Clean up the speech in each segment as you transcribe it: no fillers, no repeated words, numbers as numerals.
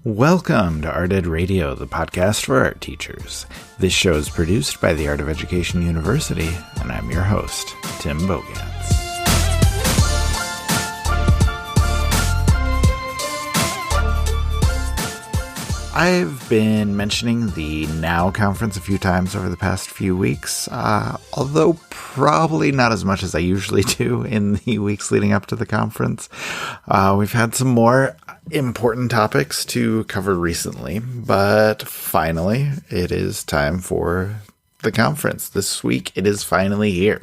Welcome to Art Ed Radio, the podcast for art teachers. This show is produced by the Art of Education University, and I'm your host, Tim Bogans. I've been mentioning the NOW conference a few times over the past few weeks, although probably not as much as I usually do in the weeks leading up to the conference. We've had some more important topics to cover recently, but finally it is time for the conference. This week it is finally here.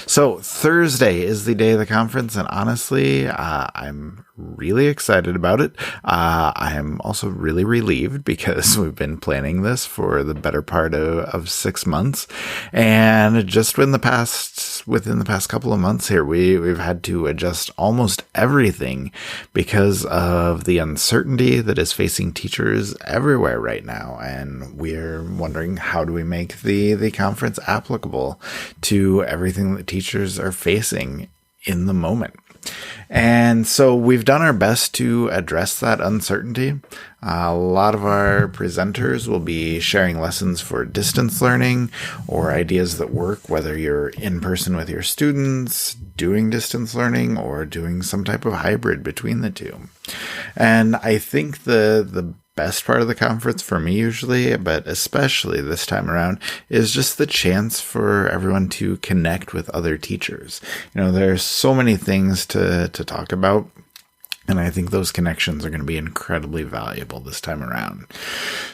So Thursday is the day of the conference, and honestly, I'm really excited about it. I'm also really relieved because we've been planning this for the better part of 6 months, and just within the past couple of months here, we've had to adjust almost everything because of the uncertainty that is facing teachers everywhere right now, and we're wondering, how do we make the conference applicable to everything that teachers are facing in the moment? And so we've done our best to address that uncertainty. A lot of our presenters will be sharing lessons for distance learning or ideas that work, whether you're in person with your students, doing distance learning, or doing some type of hybrid between the two. And I think the best part of the conference for me usually, but especially this time around, is just the chance for everyone to connect with other teachers. You know, there's so many things to talk about, and I think those connections are going to be incredibly valuable this time around.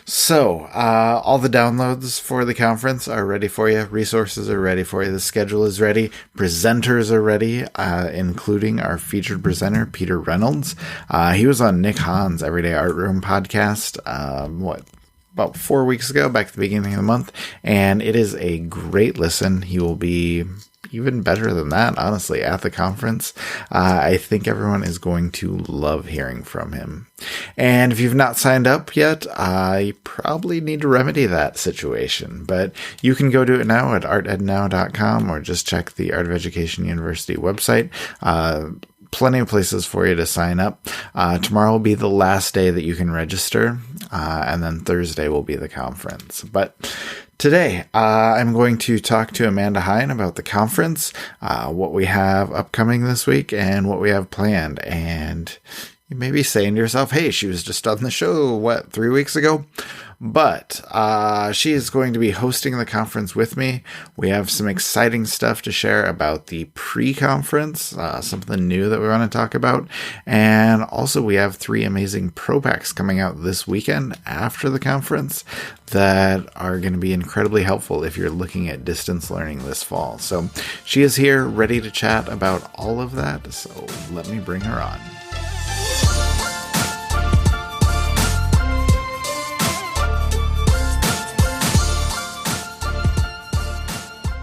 So, all the downloads for the conference are ready for you. Resources are ready for you. The schedule is ready. Presenters are ready, including our featured presenter, Peter Reynolds. He was on Nick Hahn's Everyday Art Room podcast, about 4 weeks ago, back at the beginning of the month. And it is a great listen. He will be even better than that, honestly, at the conference. I think everyone is going to love hearing from him. And if you've not signed up yet, you probably need to remedy that situation. But you can go do it now at artednow.com or just check the Art of Education University website. Plenty of places for you to sign up. Tomorrow will be the last day that you can register, and then Thursday will be the conference. But today, I'm going to talk to Amanda Heyn about the conference, what we have upcoming this week, and what we have planned. And you may be saying to yourself, hey, she was just on the show, 3 weeks ago? But she is going to be hosting the conference with me. We have some exciting stuff to share about the pre-conference, something new that we want to talk about. And also we have 3 amazing pro packs coming out this weekend after the conference that are going to be incredibly helpful if you're looking at distance learning this fall. So she is here ready to chat about all of that. So let me bring her on.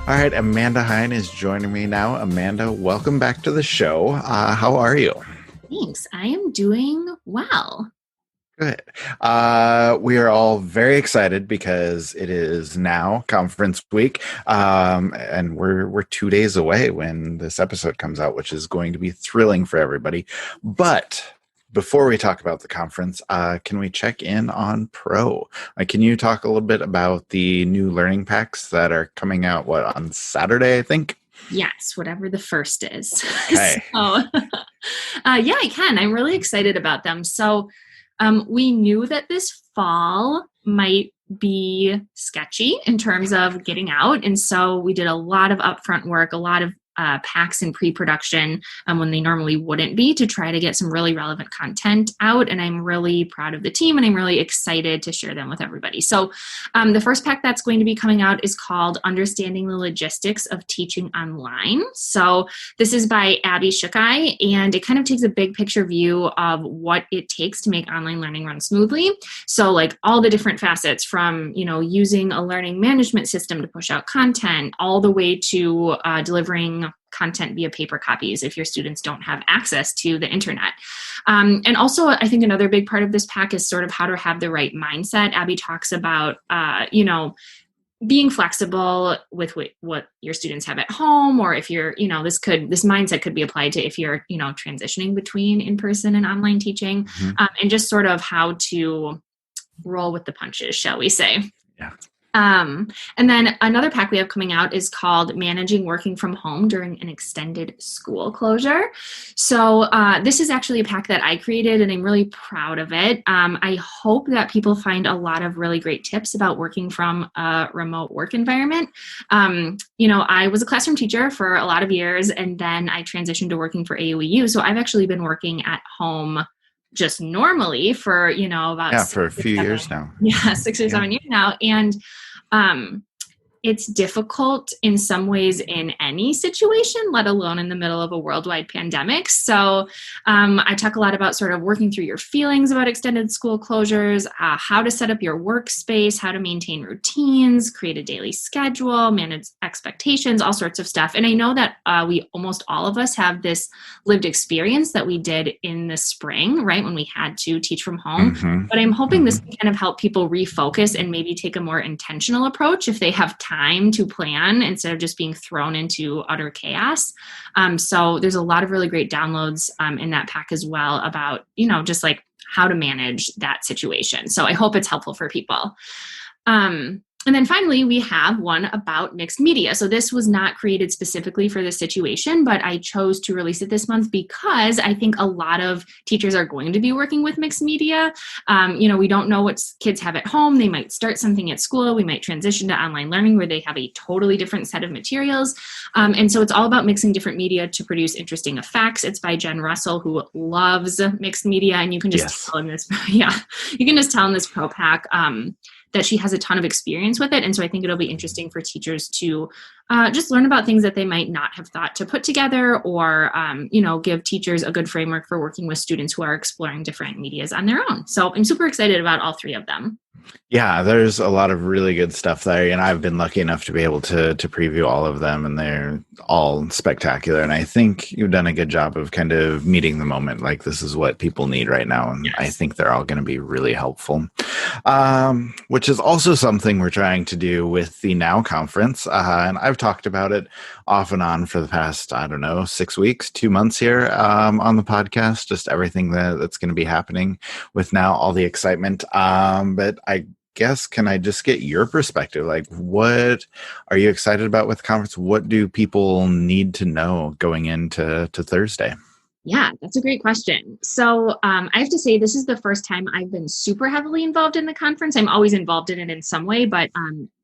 All right, Amanda Heyn is joining me now. Amanda, welcome back to the show. How are you? Thanks. I am doing well. Good. We are all very excited because it is now conference week, and we're 2 days away when this episode comes out, which is going to be thrilling for everybody. But before we talk about the conference, can we check in on Pro? Can you talk a little bit about the new learning packs that are coming out, on Saturday, I think? Yes, whatever the first is. Okay. So, yeah, I can. I'm really excited about them. So we knew that this fall might be sketchy in terms of getting out. And so we did a lot of upfront work, a lot of packs in pre-production when they normally wouldn't be, to try to get some really relevant content out. And I'm really proud of the team, and I'm really excited to share them with everybody. So the first pack that's going to be coming out is called Understanding the Logistics of Teaching Online. So this is by Abby Shukai, and it kind of takes a big picture view of what it takes to make online learning run smoothly. So like all the different facets from, using a learning management system to push out content, all the way to delivering content via paper copies if your students don't have access to the internet. And also, I think another big part of this pack is sort of how to have the right mindset. Abby talks about, being flexible with what your students have at home, or if you're, this mindset could be applied to if you're, transitioning between in-person and online teaching, and just sort of how to roll with the punches, shall we say. Yeah. And then another pack we have coming out is called Managing Working from Home During an Extended School Closure. So this is actually a pack that I created, and I'm really proud of it. I hope that people find a lot of really great tips about working from a remote work environment. I was a classroom teacher for a lot of years, and then I transitioned to working for AOEU. So I've actually been working at home just normally for, about for a few years now. Yeah, 6 or 7 years now. And it's difficult in some ways in any situation, let alone in the middle of a worldwide pandemic. So I talk a lot about sort of working through your feelings about extended school closures, how to set up your workspace, how to maintain routines, create a daily schedule, manage expectations, all sorts of stuff. And I know that almost all of us have this lived experience that we did in the spring, right, when we had to teach from home. But I'm hoping this can kind of help people refocus and maybe take a more intentional approach if they have time to plan instead of just being thrown into utter chaos. So there's a lot of really great downloads in that pack as well about, just like how to manage that situation. So I hope it's helpful for people. And then finally, we have one about mixed media. So this was not created specifically for this situation, but I chose to release it this month because I think a lot of teachers are going to be working with mixed media. We don't know what kids have at home. They might start something at school. We might transition to online learning where they have a totally different set of materials. And so it's all about mixing different media to produce interesting effects. It's by Jen Russell, who loves mixed media. And you can just tell in this, you can just tell in this pro pack that she has a ton of experience with it. And so I think it'll be interesting for teachers to just learn about things that they might not have thought to put together, or, give teachers a good framework for working with students who are exploring different medias on their own. So I'm super excited about all three of them. Yeah, there's a lot of really good stuff there, and I've been lucky enough to be able to preview all of them, and they're all spectacular. And I think you've done a good job of kind of meeting the moment. Like, this is what people need right now, and I think they're all going to be really helpful. Which is also something we're trying to do with the Now conference, and I've talked about it off and on for the past 6 weeks, 2 months here on the podcast. Just everything that's going to be happening with Now, all the excitement. But I guess, can I just get your perspective? Like, what are you excited about with the conference? What do people need to know going into Thursday? Yeah, that's a great question. So I have to say, this is the first time I've been super heavily involved in the conference. I'm always involved in it in some way, but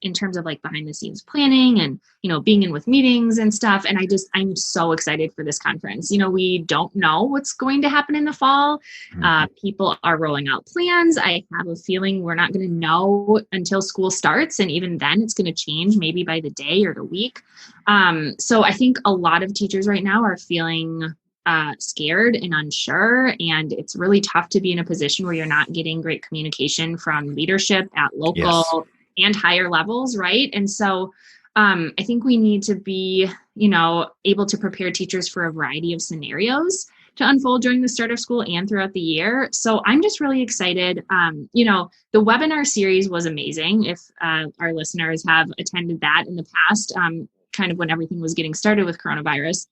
in terms of like behind the scenes planning and, being in with meetings and stuff. And I'm so excited for this conference. We don't know what's going to happen in the fall. People are rolling out plans. I have a feeling we're not going to know until school starts. And even then it's going to change maybe by the day or the week. So I think a lot of teachers right now are feeling scared and unsure. And it's really tough to be in a position where you're not getting great communication from leadership at local and higher levels, right? And so I think we need to be, able to prepare teachers for a variety of scenarios to unfold during the start of school and throughout the year. So I'm just really excited. The webinar series was amazing. If our listeners have attended that in the past, kind of when everything was getting started with coronavirus,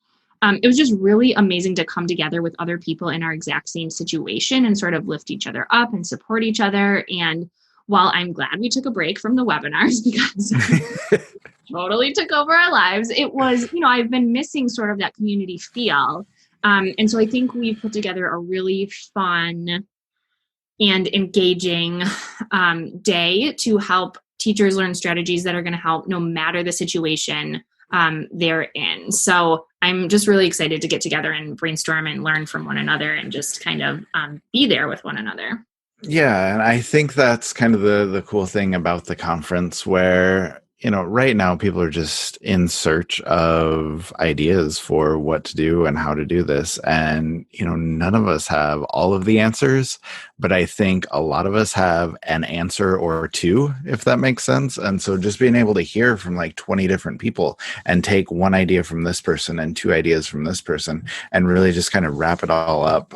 it was just really amazing to come together with other people in our exact same situation and sort of lift each other up and support each other. And while I'm glad we took a break from the webinars because totally took over our lives, it was, I've been missing sort of that community feel. And so I think we've put together a really fun and engaging day to help teachers learn strategies that are going to help no matter the situation they're in. So I'm just really excited to get together and brainstorm and learn from one another and just kind of be there with one another. Yeah, and I think that's kind of the cool thing about the conference where, right now people are just in search of ideas for what to do and how to do this. And, none of us have all of the answers, but I think a lot of us have an answer or two, if that makes sense. And so just being able to hear from like 20 different people and take one idea from this person and two ideas from this person and really just kind of wrap it all up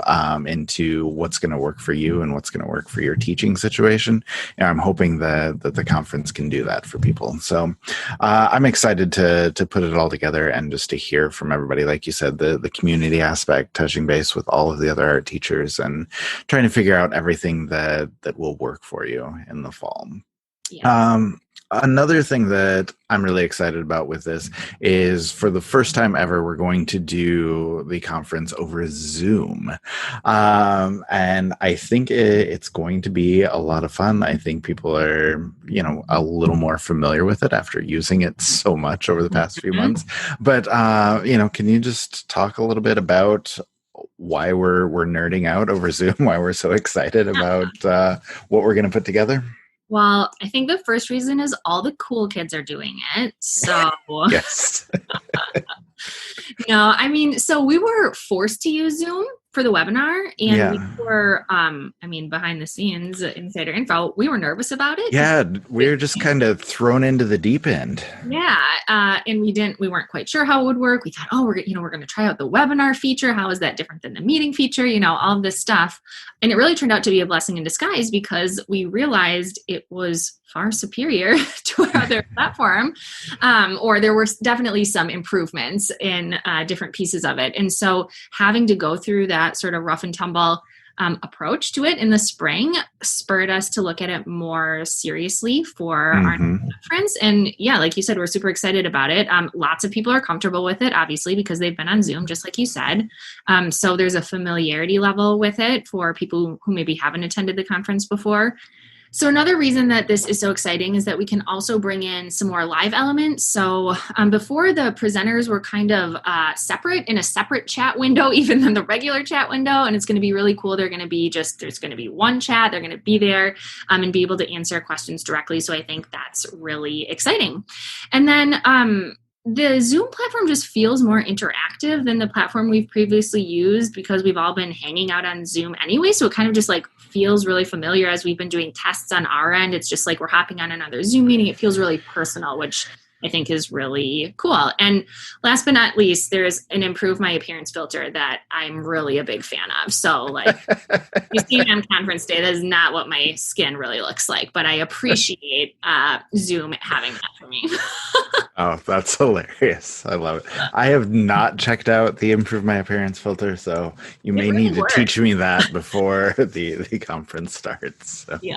into what's going to work for you and what's going to work for your teaching situation. And I'm hoping that the conference can do that for people. So So I'm excited to put it all together and just to hear from everybody. Like you said, the community aspect, touching base with all of the other art teachers and trying to figure out everything that will work for you in the fall. Yeah. Another thing that I'm really excited about with this is for the first time ever, we're going to do the conference over Zoom. And I think it's going to be a lot of fun. I think people are, a little more familiar with it after using it so much over the past few months. But, can you just talk a little bit about why we're nerding out over Zoom, why we're so excited about what we're going to put together? Well, I think the first reason is all the cool kids are doing it. So, yes. No, I mean, so we were forced to use Zoom for the webinar, and we were, behind the scenes, insider info, we were nervous about it. Yeah, we were just kind of thrown into the deep end. Yeah, and we weren't quite sure how it would work. We thought, we're going to try out the webinar feature. How is that different than the meeting feature? All of this stuff. And it really turned out to be a blessing in disguise because we realized it was far superior to our other platform, or there were definitely some improvements in different pieces of it. And so having to go through that sort of rough and tumble approach to it in the spring spurred us to look at it more seriously for our conference. And yeah, like you said, we're super excited about it. Lots of people are comfortable with it, obviously, because they've been on Zoom, just like you said. So there's a familiarity level with it for people who maybe haven't attended the conference before. So another reason that this is so exciting is that we can also bring in some more live elements. So before, the presenters were kind of separate in a separate chat window, even than the regular chat window. And it's going to be really cool. There's going to be one chat. They're going to be there and be able to answer questions directly. So I think that's really exciting. And then the Zoom platform just feels more interactive than the platform we've previously used because we've all been hanging out on Zoom anyway. So it kind of just feels really familiar as we've been doing tests on our end. It's just like we're hopping on another Zoom meeting. It feels really personal, which I think is really cool. And last but not least, there's an improve my appearance filter that I'm really a big fan of. So you see me on conference day, that is not what my skin really looks like, but I appreciate Zoom having that for me. Oh, that's hilarious. I love it. I have not checked out the improve my appearance filter, so you may really need to teach me that before the conference starts. So. Yeah.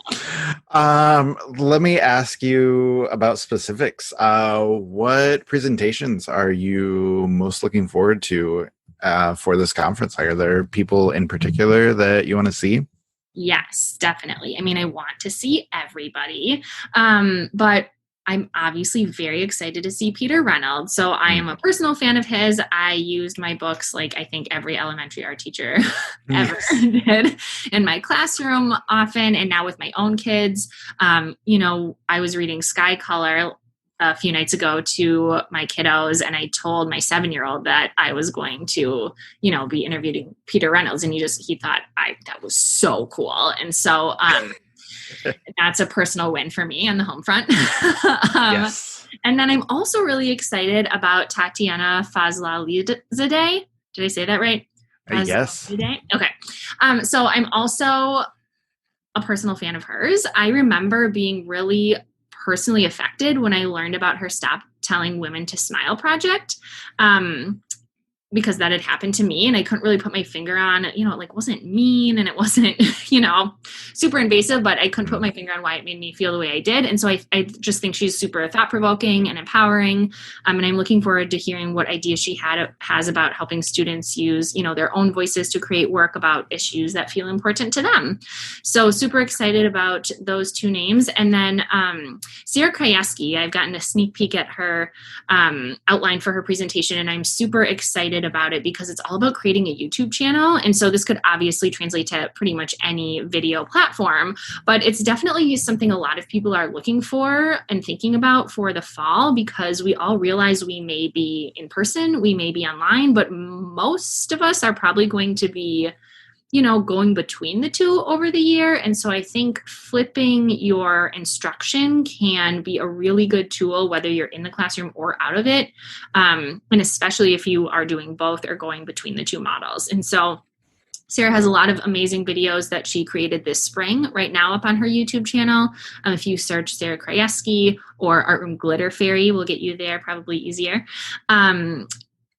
Let me ask you about specifics. What presentations are you most looking forward to for this conference? Are there people in particular that you want to see? Yes, definitely. I mean, I want to see everybody, but I'm obviously very excited to see Peter Reynolds. So I am a personal fan of his. I used my books like I think every elementary art teacher ever did in my classroom often. And now with my own kids, I was reading Sky Color a few nights ago to my kiddos, and I told my 7-year-old that I was going to, be interviewing Peter Reynolds, and he thought that was so cool. And so that's a personal win for me on the home front. Yes. And then I'm also really excited about Tatiana Fazlalzadeh. Did I say that right? Yes. Okay. So I'm also a personal fan of hers. I remember being really personally affected when I learned about her Stop Telling Women to Smile project. Because that had happened to me and I couldn't really put my finger on, it wasn't mean and it wasn't, super invasive, but I couldn't put my finger on why it made me feel the way I did. And so I just think she's super thought-provoking and empowering. And I'm looking forward to hearing what ideas she has about helping students use, their own voices to create work about issues that feel important to them. So super excited about those two names. And then Sarah Krajewski, I've gotten a sneak peek at her outline for her presentation, and I'm super excited about it because it's all about creating a YouTube channel. And so this could obviously translate to pretty much any video platform, but it's definitely something a lot of people are looking for and thinking about for the fall, because we all realize we may be in person, we may be online, but most of us are probably going to be going between the two over the year. And so I think flipping your instruction can be a really good tool, whether you're in the classroom or out of it. And especially if you are doing both or going between the two models. And so Sarah has a lot of amazing videos that she created this spring right now up on her YouTube channel. If you search Sarah Krajewski or Art Room Glitter Fairy, we'll get you there, probably easier.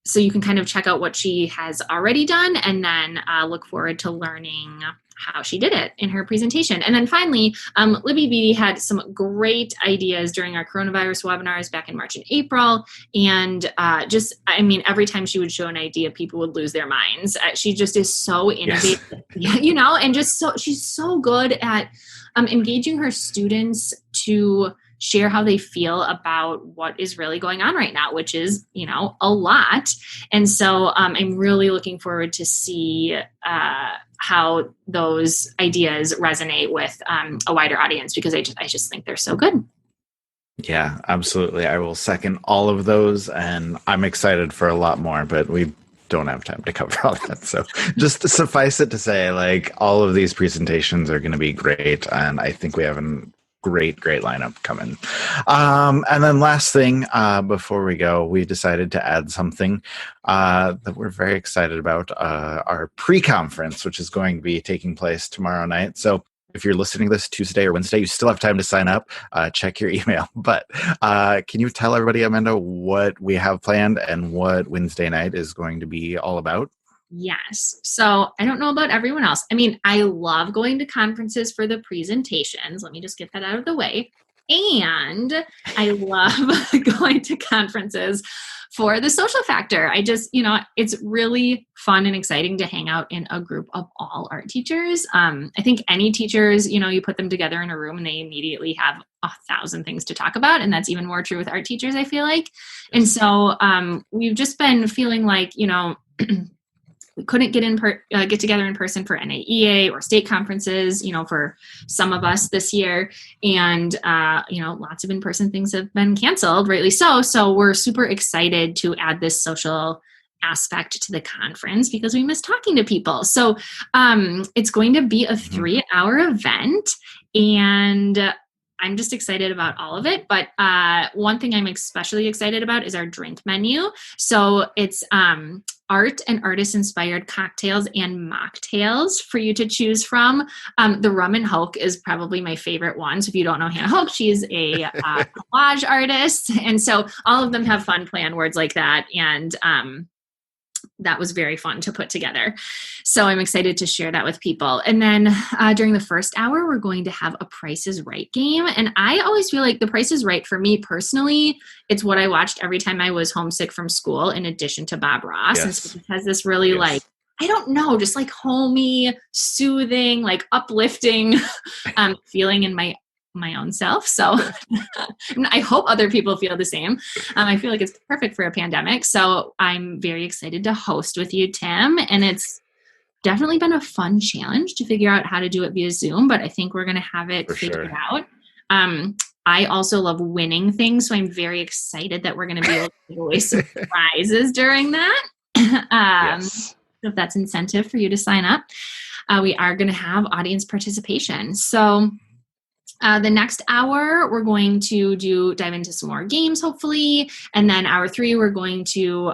So you can kind of check out what she has already done and then look forward to learning how she did it in her presentation. And then finally, Libby Beatty had some great ideas during our coronavirus webinars back in March and April. And every time she would show an idea, people would lose their minds. She just is so innovative, yes. And just she's so good at engaging her students to share how they feel about what is really going on right now, which is, a lot. And so I'm really looking forward to see how those ideas resonate with a wider audience, because I just think they're so good. Yeah, absolutely. I will second all of those, and I'm excited for a lot more, but we don't have time to cover all that. So just suffice it to say, like, all of these presentations are going to be great, and I think we have an great lineup coming. And then last thing, before we go, we decided to add something that we're very excited about, our pre-conference, which is going to be taking place tomorrow night. So if you're listening to this Tuesday or Wednesday, you still have time to sign up. Check your email. But can you tell everybody, Amanda, what we have planned and what Wednesday night is going to be all about? Yes. So I don't know about everyone else. I mean, I love going to conferences for the presentations. Let me just get that out of the way. And I love going to conferences for the social factor. I just, it's really fun and exciting to hang out in a group of all art teachers. I think any teachers, you put them together in a room and they immediately have 1,000 things to talk about. And that's even more true with art teachers, I feel like. And so we've just been feeling like, we couldn't get together in person for NAEA or state conferences, for some of us this year. And, lots of in-person things have been canceled, rightly so. So we're super excited to add this social aspect to the conference because we miss talking to people. So it's going to be a 3-hour event, and I'm just excited about all of it. But one thing I'm especially excited about is our drink menu. So it's art and artist-inspired cocktails and mocktails for you to choose from. The Rum and Hoke is probably my favorite one. So if you don't know Hannah Hoke, she's a collage artist. And so all of them have fun plan words like that. And that was very fun to put together. So I'm excited to share that with people. And then during the first hour, we're going to have a Price is Right game. And I always feel like the Price is Right for me personally, it's what I watched every time I was homesick from school, in addition to Bob Ross. Yes. And so it has this really I don't know, just like homey, soothing, like uplifting feeling in my own self. So I hope other people feel the same. I feel like it's perfect for a pandemic. So I'm very excited to host with you, Tim. And it's definitely been a fun challenge to figure out how to do it via Zoom, but I think we're going to have it figured out. I also love winning things. So I'm very excited that we're going to be able to give away some prizes during that. Yes. So if that's incentive for you to sign up, we are going to have audience participation. So the next hour, we're going to dive into some more games, hopefully. And then hour 3, we're going to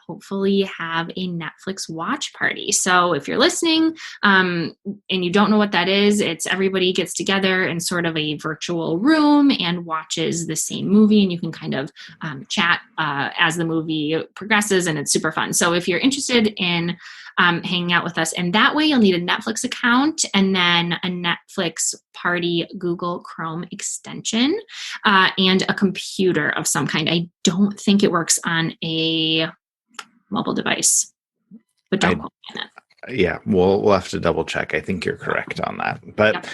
hopefully have a Netflix watch party. So if you're listening and you don't know what that is, it's everybody gets together in sort of a virtual room and watches the same movie. And you can kind of chat as the movie progresses, and it's super fun. So if you're interested in hanging out with us in that way, you'll need a Netflix account and then a Netflix Party Google Chrome extension and a computer of some kind. I don't think it works on a mobile device, but don't quote me on that. Yeah, we'll have to double check. I think you're correct on that. But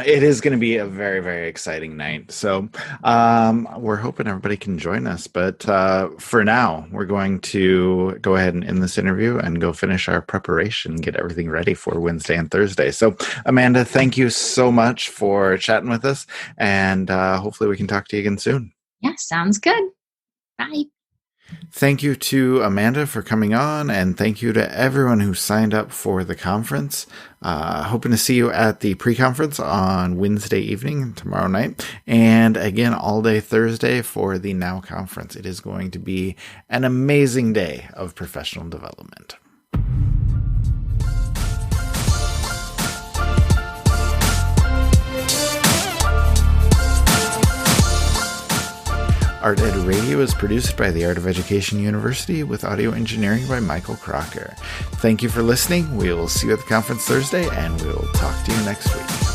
it is going to be a very, very exciting night. So we're hoping everybody can join us. But for now, we're going to go ahead and end this interview and go finish our preparation, get everything ready for Wednesday and Thursday. So Amanda, thank you so much for chatting with us. And hopefully we can talk to you again soon. Yeah, sounds good. Bye. Thank you to Amanda for coming on, and thank you to everyone who signed up for the conference. Hoping to see you at the pre-conference on Wednesday evening, tomorrow night, and again all day Thursday for the Now conference. It is going to be an amazing day of professional development. Art Ed Radio is produced by the Art of Education University with audio engineering by Michael Crocker. Thank you for listening. We will see you at the conference Thursday, and we will talk to you next week.